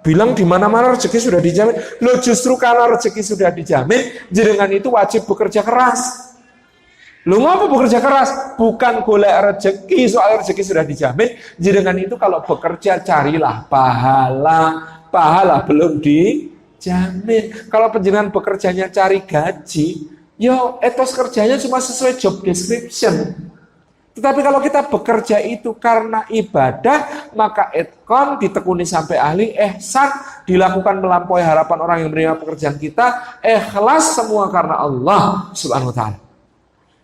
Bilang di mana-mana rezeki sudah dijamin. Loh, justru karena rezeki sudah dijamin, jenengan itu wajib bekerja keras. Loh, ngapa bekerja keras? Bukan golek rezeki, soal rezeki sudah dijamin. Jenengan itu kalau bekerja carilah pahala. Pahala belum dijamin. Kalau penjenengan bekerjanya cari gaji, yo etos kerjanya cuma sesuai job description. Tetapi kalau kita bekerja itu karena ibadah, maka itqan ditekuni sampai ahli, ihsan dilakukan melampaui harapan orang yang menerima pekerjaan kita, ikhlas semua karena Allah Subhanahu wa taala.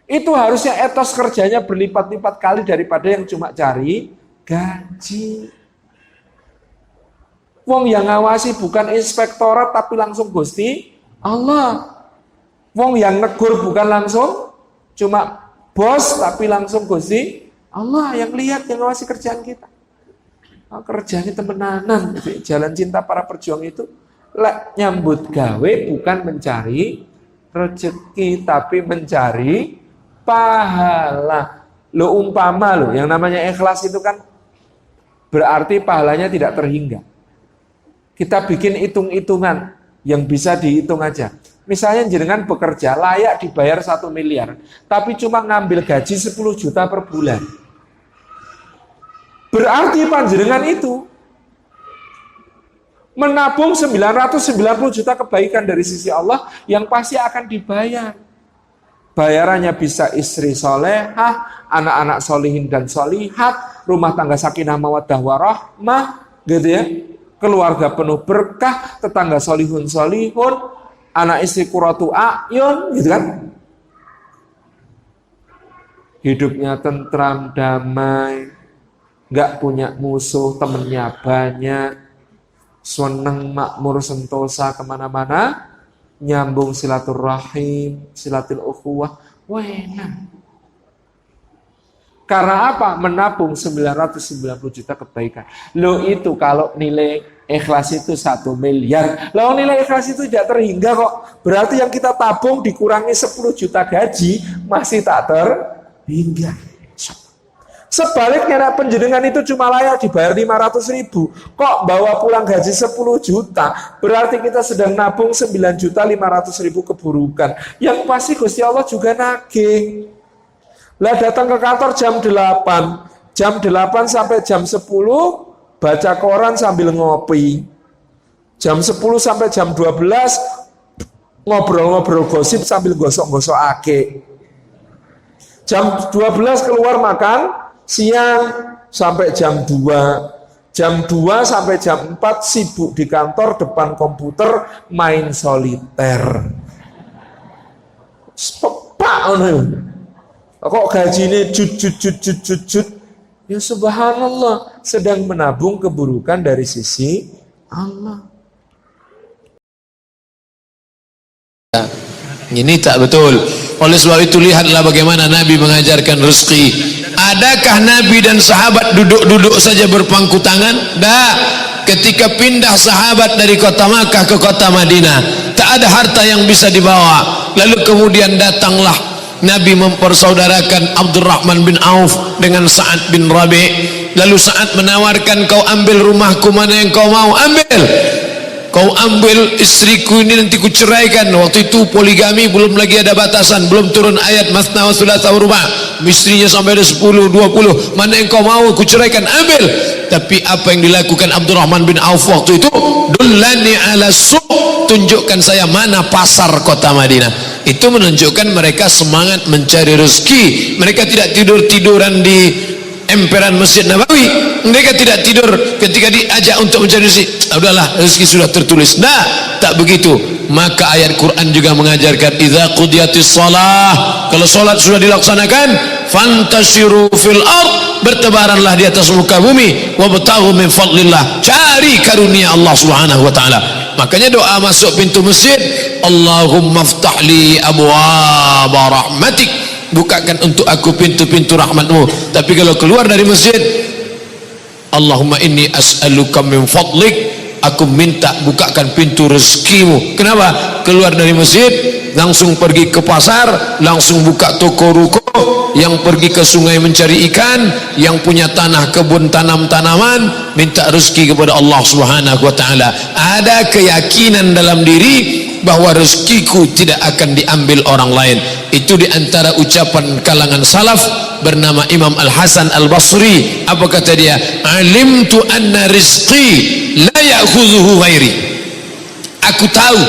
Itu harusnya etos kerjanya berlipat-lipat kali daripada yang cuma cari gaji. Wong yang ngawasi bukan inspektorat tapi langsung Gusti Allah. Wong yang negur bukan langsung cuma bos tapi langsung Gusti Allah yang lihat, yang ngawasi kerjaan kita. Kerjanya temenanan. Jalan cinta para perjuang itu nyambut gawe bukan mencari rezeki tapi mencari pahala. Lo umpama lo yang namanya ikhlas itu kan berarti pahalanya tidak terhingga. Kita bikin hitung-hitungan yang bisa dihitung aja. Misalnya jenengan bekerja layak dibayar 1 miliar, tapi cuma ngambil gaji 10 juta per bulan. Berarti panjenengan itu menabung 990 juta kebaikan dari sisi Allah yang pasti akan dibayar. Bayarannya bisa istri solehah, anak-anak solihin dan solihat, rumah tangga sakinah mawaddah warahmah, gitu ya. Keluarga penuh berkah, tetangga solihun solihun, anak istri qurratu a'yun, gitu kan? Hidupnya tentram, damai, nggak punya musuh, temennya banyak, seneng, makmur, sentosa kemana-mana, nyambung silaturahim, silatul ukhuwah, enak. Karena apa? Menabung 990 juta kebaikan. Loh itu kalau nilai ikhlas itu 1 miliar. Loh nilai ikhlas itu tidak terhingga kok. Berarti yang kita tabung dikurangi 10 juta gaji masih tak terhingga. Sebaliknya penjenengan itu cuma layak dibayar 500 ribu. Kok bawa pulang gaji 10 juta. Berarti kita sedang nabung 9 juta 500 ribu keburukan. Yang pasti Gusti Allah juga nagih. Lah datang ke kantor jam 8. Jam 8 sampai jam 10 baca koran sambil ngopi. Jam 10 sampai jam 12 ngobrol-ngobrol gosip sambil gosok-gosok ake. Jam 12 keluar makan siang sampai jam 2. Jam 2 sampai jam 4 sibuk di kantor depan komputer main soliter. Sepak kok gajinya jut. Ya subhanallah, sedang menabung keburukan dari sisi Allah. Ini tak betul. Oleh sebab itu lihatlah bagaimana Nabi mengajarkan rezeki. Adakah Nabi dan sahabat duduk-duduk saja berpangku tangan? Dah. Ketika pindah sahabat dari kota Makkah ke kota Madinah, tak ada harta yang bisa dibawa. Lalu kemudian datanglah Nabi mempersaudarakan Abdurrahman bin Auf dengan Sa'ad bin Rabi'. Lalu Sa'ad menawarkan, kau ambil rumahku, mana yang kau mau ambil. Kau ambil istriku ini nanti ku ceraikan. Waktu itu poligami belum lagi ada batasan, belum turun ayat masna wa thulatha wa ruba'. Istrinya sampai ada 10, 20. Mana yang kau mau ku ceraikan, ambil. Tapi apa yang dilakukan Abdurrahman bin Auf waktu itu? Dullani ala suq, tunjukkan saya mana pasar kota Madinah. Itu menunjukkan mereka semangat mencari rezeki. Mereka tidak tidur-tiduran di emperan Masjid Nabawi. Mereka tidak tidur ketika diajak untuk mencari rezeki. Udahlah, rezeki sudah tertulis. Nah, tak begitu. Maka ayat Quran juga mengajarkan idza qudiyatis shalah, kalau salat sudah dilaksanakan, fantashiru fil ard, bertebaranlah di atas muka bumi, wabtaghu min fadlillah, cari karunia Allah Subhanahu wa taala. Makanya doa masuk pintu masjid, Allahumma ftahli abwaaba rahmatik, bukakan untuk aku pintu-pintu rahmatmu. Tapi kalau keluar dari masjid, Allahumma inni as'aluka min fadlik, aku minta bukakan pintu rezekimu. Kenapa? Keluar dari masjid langsung pergi ke pasar, langsung buka toko ruko, yang pergi ke sungai mencari ikan, yang punya tanah kebun tanam tanaman, minta rezeki kepada Allah Subhanahu wa taala. Ada keyakinan dalam diri bahwa rezekiku tidak akan diambil orang lain. Itu diantara ucapan kalangan salaf bernama Imam Al-Hasan Al-Basri. Apa kata dia? Alimtu anna rizqi la ya'khudhuhu ghairi. Aku tahu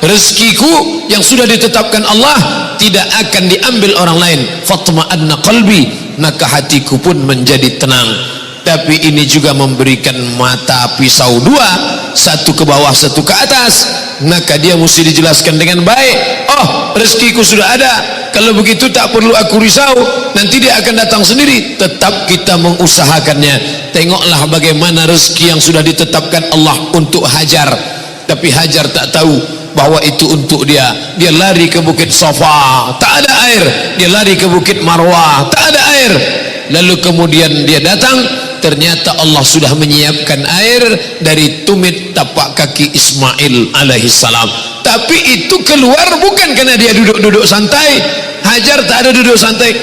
rezekiku yang sudah ditetapkan Allah tidak akan diambil orang lain. Fatma'anna qalbi, maka hatiku pun menjadi tenang. Tapi ini juga memberikan mata pisau dua, satu ke bawah satu ke atas. Maka dia mesti dijelaskan dengan baik. Oh, rezekiku sudah ada, kalau begitu tak perlu aku risau, nanti dia akan datang sendiri. Tetap kita mengusahakannya. Tengoklah bagaimana rezeki yang sudah ditetapkan Allah untuk Hajar, tapi Hajar tak tahu bahwa itu untuk dia. Dia lari ke Bukit Safa, tak ada air. Dia lari ke Bukit Marwah, tak ada air. Lalu kemudian dia datang, ternyata Allah sudah menyiapkan air dari tumit tapak kaki Ismail alaihissalam. Tapi itu keluar bukan karena dia duduk-duduk santai. Hajar tak ada duduk santai.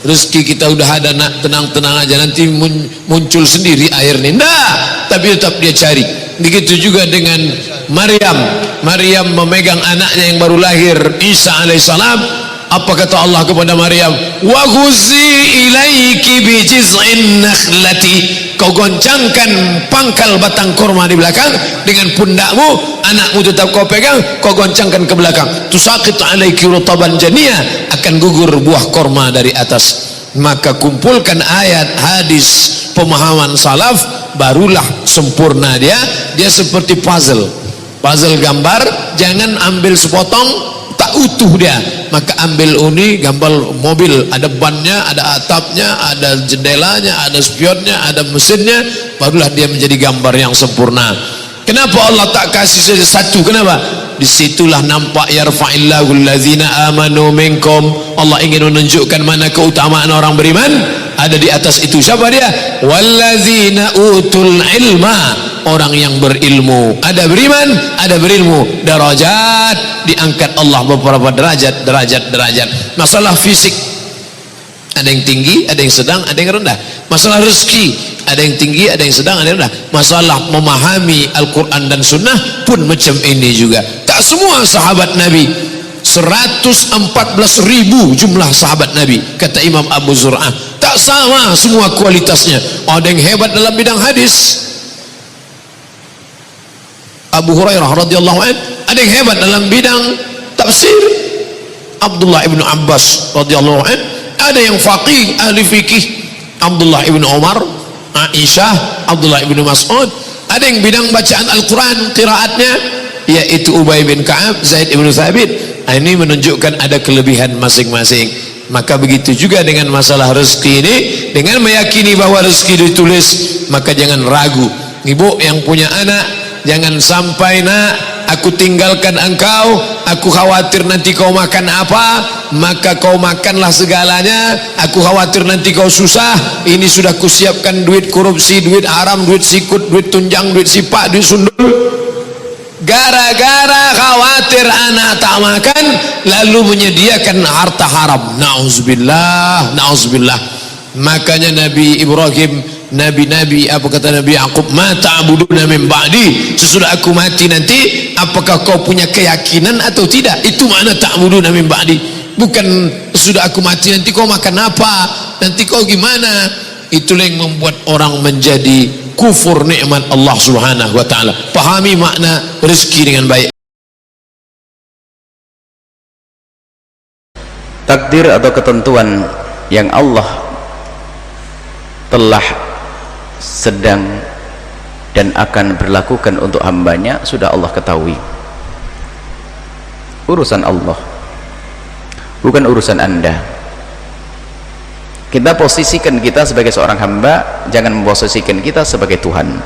Rezeki kita udah ada, nak tenang-tenang aja, nanti muncul sendiri air ini. Nah, tapi tetap dia cari. Begitu juga dengan Maryam. Maryam memegang anaknya yang baru lahir, Isa alaihissalam. Apa kata Allah kepada Maryam? Wa ghuzi ilaiki bi jiz'in nakhlati. Kau goncangkan pangkal batang korma di belakang dengan pundakmu, anakmu tetap kau pegang, kau goncangkan ke belakang. Tusaqit alaiki rutaban janiyah, akan gugur buah korma dari atas. Maka kumpulkan ayat, hadis, pemahaman salaf, barulah sempurna dia. Dia seperti puzzle gambar, jangan ambil sepotong tak utuh dia. Maka ambil uni, gambar mobil, ada bannya, ada atapnya, ada jendelanya, ada spionnya, ada mesinnya, barulah dia menjadi gambar yang sempurna. Kenapa Allah tak kasih saja satu? Kenapa? Disitulah nampak yarfa'illahu allazina amanu minkum. Allah ingin menunjukkan mana keutamaan orang beriman, ada di atas itu. Siapa dia? Wallazina utul ilma, orang yang berilmu. Ada beriman, ada berilmu. Darajat, diangkat Allah beberapa derajat. Masalah fisik, ada yang tinggi, ada yang sedang, ada yang rendah. Masalah rezeki, ada yang tinggi, ada yang sedang, ada yang rendah. Masalah memahami Al-Quran dan Sunnah pun macam ini juga. Tak semua sahabat Nabi. 114.000 jumlah sahabat Nabi, kata Imam Abu Zur'ah. Tak sama semua kualitasnya. Ada yang hebat dalam bidang hadis, Abu Hurairah radhiyallahu anhu. Ada yang hebat dalam bidang tafsir, Abdullah ibnu Abbas radhiyallahu anhu. Ada yang faqih, ahli fikih, Abdullah ibnu Umar, Aisyah, Abdullah ibnu Mas'ud. Ada yang bidang bacaan Al-Quran, qiraatnya, yaitu Ubay bin Ka'ab, Zaid ibnu Thabit. Ini menunjukkan ada kelebihan masing-masing. Maka begitu juga dengan masalah rezeki ini. Dengan meyakini bahwa rezeki ditulis, maka jangan ragu. Ibu yang punya anak, jangan sampai nak aku tinggalkan engkau, aku khawatir nanti kau makan apa, maka kau makanlah segalanya. Aku khawatir nanti kau susah, ini sudah kusiapkan duit korupsi, duit haram, duit sikut, duit tunjang, duit sipak, duit sundul. Gara-gara khawatir anak tak makan, lalu menyediakan harta haram. Na'udzubillah, na'udzubillah. Makanya Nabi Ibrahim, Nabi-Nabi, apa kata Nabi Yaqub? Ma ta'buduna min ba'di, sesudah aku mati nanti, apakah kau punya keyakinan atau tidak? Itu makna ta'buduna min ba'di. Bukan sesudah aku mati nanti kau makan apa, nanti kau gimana. Itulah yang membuat orang menjadi kufur nikmat Allah Subhanahu wa ta'ala. Pahami makna rezeki dengan baik. Takdir atau ketentuan yang Allah telah sedang dan akan berlakukan untuk hambanya sudah Allah ketahui. Urusan Allah, bukan urusan Anda. Kita posisikan kita sebagai seorang hamba, jangan memposisikan kita sebagai Tuhan.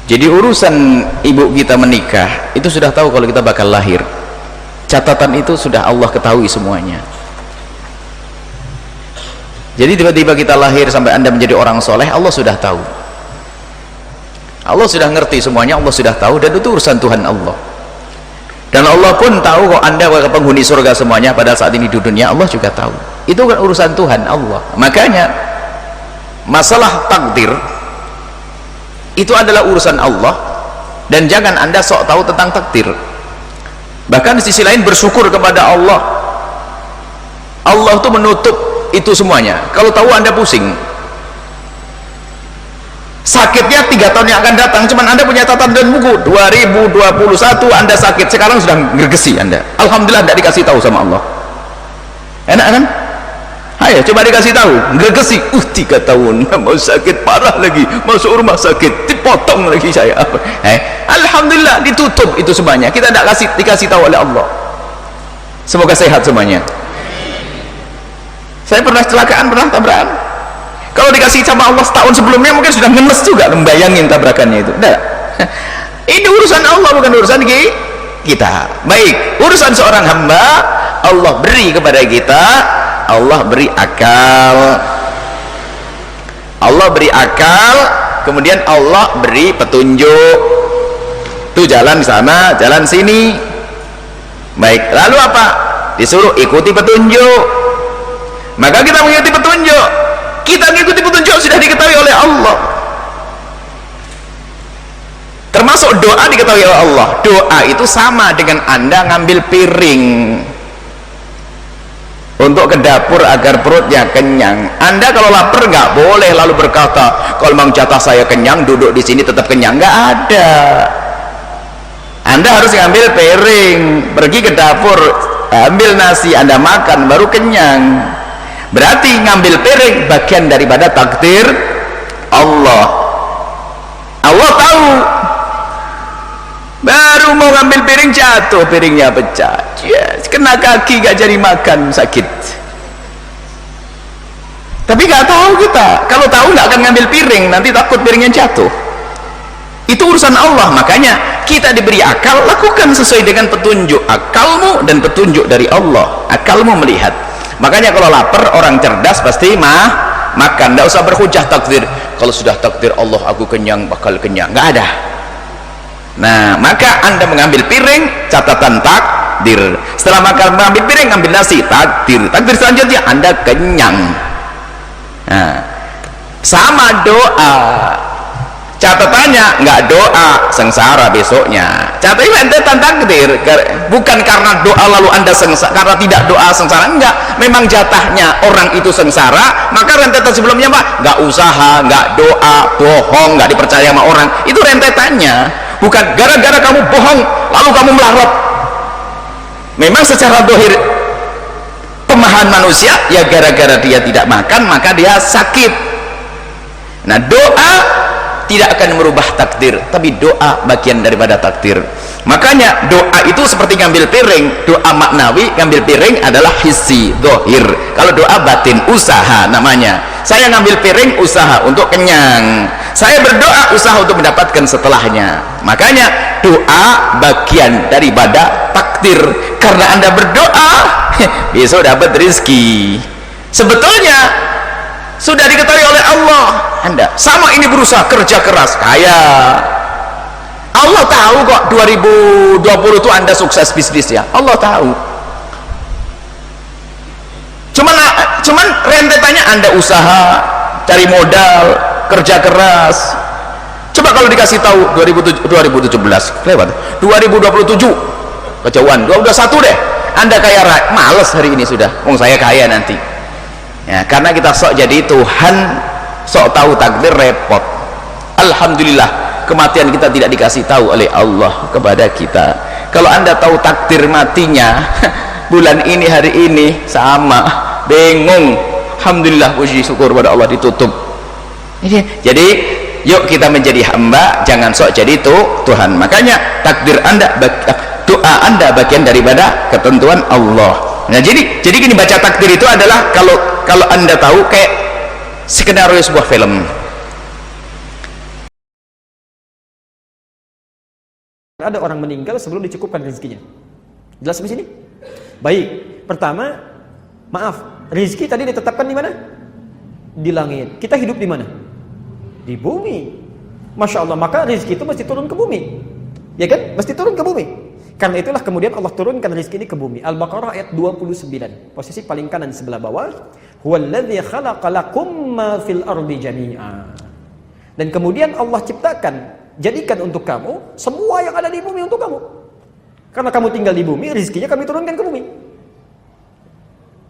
Jadi urusan ibu kita menikah, itu sudah tahu kalau kita bakal lahir. Catatan itu sudah Allah ketahui semuanya. Jadi tiba-tiba kita lahir sampai Anda menjadi orang soleh, Allah sudah tahu. Allah sudah ngerti semuanya, Allah sudah tahu, dan itu urusan Tuhan Allah. Dan Allah pun tahu kok Anda penghuni surga semuanya pada saat ini di dunia. Allah juga tahu. Itu kan urusan Tuhan Allah. Makanya masalah takdir itu adalah urusan Allah, dan jangan Anda sok tahu tentang takdir. Bahkan di sisi lain bersyukur kepada Allah. Allah itu menutup itu semuanya. Kalau tahu Anda pusing. Sakitnya 3 tahun yang akan datang, cuman Anda punya catatan dan buku 2021 Anda sakit, sekarang sudah gergesi Anda. Alhamdulillah tidak dikasih tahu sama Allah. Enak kan? Ayo coba dikasih tahu, gergesi 3 tahun mau sakit parah lagi, masuk rumah sakit, dipotong lagi saya. Alhamdulillah ditutup itu semuanya. Kita tidak dikasih tahu oleh Allah. Semoga sehat semuanya. Saya pernah kecelakaan, pernah tabrakan. Kalau dikasih sama Allah setahun sebelumnya mungkin sudah ngenes juga, membayangin tabrakannya itu. Nah, ini urusan Allah, bukan urusan kita. Baik, urusan seorang hamba Allah beri kepada kita. Allah beri akal, Allah beri akal, kemudian Allah beri petunjuk. Tuh jalan sana, jalan sini. Baik, lalu apa? Disuruh ikuti petunjuk. Maka kita mengikuti petunjuk. Kita mengikuti petunjuk sudah diketahui oleh Allah. Termasuk doa diketahui oleh Allah. Doa itu sama dengan Anda ngambil piring untuk ke dapur agar perutnya kenyang. Anda kalau lapar nggak boleh lalu berkata, kalau memang jatah saya kenyang, duduk di sini tetap kenyang. Nggak ada. Anda harus ngambil piring, pergi ke dapur, ambil nasi, Anda makan, baru kenyang. Berarti ngambil piring bagian daripada takdir Allah. Allah tahu. Baru mau ngambil piring jatuh, piringnya pecah. Yes, kena kaki gak jadi makan, sakit. Tapi gak tahu kita. Kalau tahu gak akan ngambil piring, nanti takut piringnya jatuh. Itu urusan Allah. Makanya kita diberi akal, lakukan sesuai dengan petunjuk akalmu dan petunjuk dari Allah. Akalmu melihat. Makanya kalau lapar, orang cerdas pasti makan. Tidak usah berhujah takdir. Kalau sudah takdir Allah aku kenyang, bakal kenyang. Nggak ada. Nah, maka Anda mengambil piring, catatan takdir. Setelah makan mengambil piring, ambil nasi, takdir. Takdir selanjutnya Anda kenyang. Nah, sama doa. Catatannya nggak doa sengsara besoknya. Catatannya rentetan takdir, bukan karena doa lalu Anda sengsara, karena tidak doa sengsara, enggak. Memang jatahnya orang itu sengsara, maka rentetan sebelumnya Pak, nggak usaha, nggak doa, bohong, nggak dipercaya sama orang. Itu rentetannya, bukan gara-gara kamu bohong lalu kamu melarat. Memang secara dohir pemahaman manusia ya gara-gara dia tidak makan maka dia sakit. Nah, doa tidak akan merubah takdir, tapi doa bagian daripada takdir. Makanya doa itu seperti ngambil piring. Doa maknawi, ngambil piring adalah hissi, dohir. Kalau doa batin, usaha namanya. Saya ngambil piring, usaha untuk kenyang. Saya berdoa, usaha untuk mendapatkan setelahnya. Makanya doa bagian daripada takdir. Karena Anda berdoa besok dapat rezeki. Sebetulnya sudah diketahui oleh Allah. Anda sama ini berusaha kerja keras kaya, Allah tahu kok 2020 itu Anda sukses bisnisnya, Allah tahu. Cuman rentetannya Anda usaha, cari modal, kerja keras. Coba kalau dikasih tahu 2017 lewat 2027 kejauhan, 2021 deh Anda kaya raya, males hari ini sudah, saya kaya nanti. Ya, karena kita sok jadi Tuhan, sok tahu takdir, repot. Alhamdulillah kematian kita tidak dikasih tahu oleh Allah kepada kita. Kalau Anda tahu takdir matinya bulan ini, hari ini, sama bingung. Alhamdulillah, puji syukur pada Allah ditutup. Jadi yuk kita menjadi hamba, jangan sok jadi Tuhan. Makanya takdir Anda, doa Anda bagian daripada ketentuan Allah. Nah, jadi gini, baca takdir itu adalah kalau Anda tahu kayak skenario sebuah film. Ada orang meninggal sebelum dicukupkan rezekinya. Jelas di sini? Baik. Pertama, maaf, rezeki tadi ditetapkan di mana? Di langit. Kita hidup di mana? Di bumi. Masya Allah, maka rezeki itu mesti turun ke bumi. Ya kan? Mesti turun ke bumi. Karena itulah kemudian Allah turunkan rezeki ini ke bumi. Al-Baqarah ayat 29. Posisi paling kanan sebelah bawah. Huwallazi khalaqa lakum ma fil ardi jami'a. Dan kemudian Allah ciptakan, jadikan untuk kamu semua yang ada di bumi untuk kamu. Karena kamu tinggal di bumi, rezekinya kami turunkan ke bumi.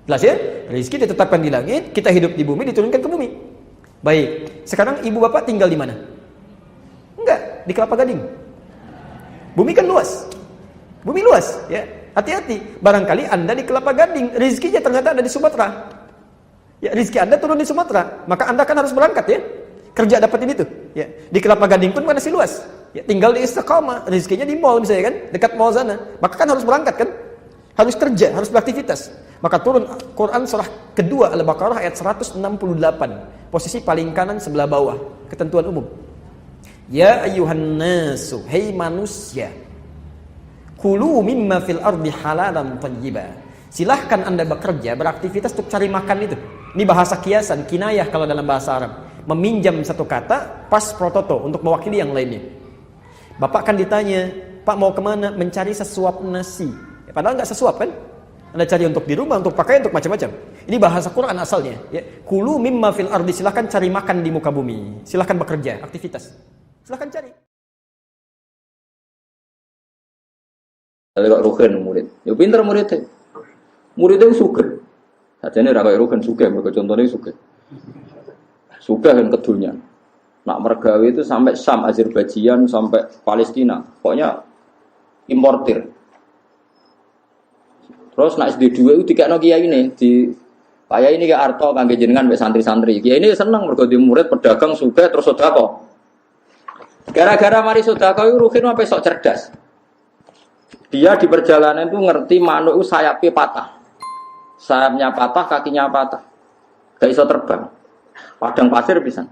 Jelas ya? Rezeki ditetapkan di langit, kita hidup di bumi, diturunkan ke bumi. Baik, sekarang ibu bapak tinggal di mana? Enggak, di Kelapa Gading. Bumi kan luas. Bumi luas, ya. Hati-hati. Barangkali Anda di Kelapa Gading, rezekinya ternyata ada di Sumatera. Ya, rezeki Anda turun di Sumatera, maka Anda kan harus berangkat ya. Kerja dapetin itu, ya. Di Kelapa Gading pun masih luas. Ya, tinggal di Istiqamah, rezekinya di mall misalnya kan, dekat mall sana. Maka kan harus berangkat kan? Harus kerja, harus beraktivitas. Maka turun Quran surah kedua Al-Baqarah ayat 168. Posisi paling kanan sebelah bawah, ketentuan umum. Ya ayyuhan nasu, hei manusia. Kulu mimma fil ardi halalan thayyiba. Silahkan Anda bekerja, beraktivitas untuk cari makan itu. Ini bahasa kiasan, kinayah kalau dalam bahasa Arab. Meminjam satu kata, pas prototo untuk mewakili yang lainnya. Bapak kan ditanya, Pak mau kemana? Mencari sesuap nasi. Ya, padahal nggak sesuap kan? Anda cari untuk di rumah, untuk pakaian, untuk macam-macam. Ini bahasa Quran asalnya. Ya. Kulu mimma fil ardi, silahkan cari makan di muka bumi. Silahkan bekerja, aktivitas. Silahkan cari. Kalau kok Rugen murid, ya pinter muridnya. Muridnya suka. Sajane ra kaya Rugen suka, mergo contohnya suka. Suka kan kedulnya. Nak mergawe itu sampai Syam, Azerbaijan, sampai Palestina. Pokoknya importir. Terus nak SD2 itu dikekno kiai ini di kaya ini ke arto kangge jenengan mbek santri-santri. Kiai ini seneng mergo di murid pedagang suka terus sedekah. Gara-gara mari sedekah itu Rugen sampai sok cerdas. Dia di perjalanan itu ngerti manuk itu sayapnya patah. Sayapnya patah, kakinya patah. Gak bisa terbang. Padang pasir bisa.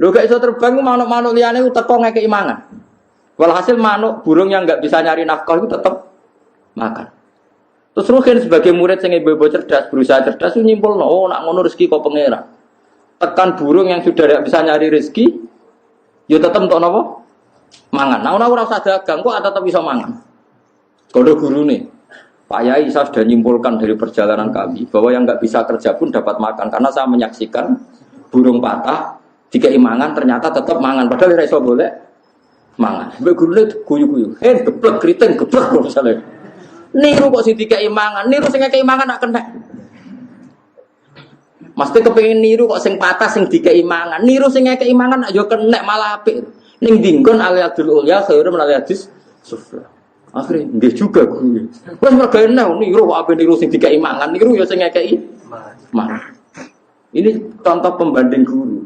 Lu gak bisa terbang, manuk-manuk liane itu teko ngekei mangan. Walhasil manuk burung yang gak bisa nyari nafkah itu tetap makan. Terus Rugen sebagai murid yang ibu-ibu cerdas, berusaha cerdas itu nyimpul, oh nak ngono rezeki kok pengira. Tekan burung yang sudah tidak bisa nyari rezeki, ya tetap untuk apa? Mangan. Nah, ora usah dagang kok tetap bisa mangan. Kalau guru nih, Pak Yai saya sudah nyimpulkan dari perjalanan kami bahwa yang nggak bisa kerja pun dapat makan karena saya menyaksikan burung patah dikai mangan ternyata tetap mangan padahal iso boleh mangan. Mbak guru nih guyu-guyu, geblek keriting geblek misalnya. Niru kok sing dikai mangan, niru sing ngekei mangan nak kena. Mesti kepengin niru kok sing patah sing dikai mangan, niru sing ngekei mangan nak yo kena malah apik. Ning dinggon aliyadul ulya khairu min aliyadis sufla. Akhirnya nggih juga guru. Wes mergo niru kok ape niru sing dikai mangan, niru ya sing ngekei mangan. Ini contoh pembanding guru.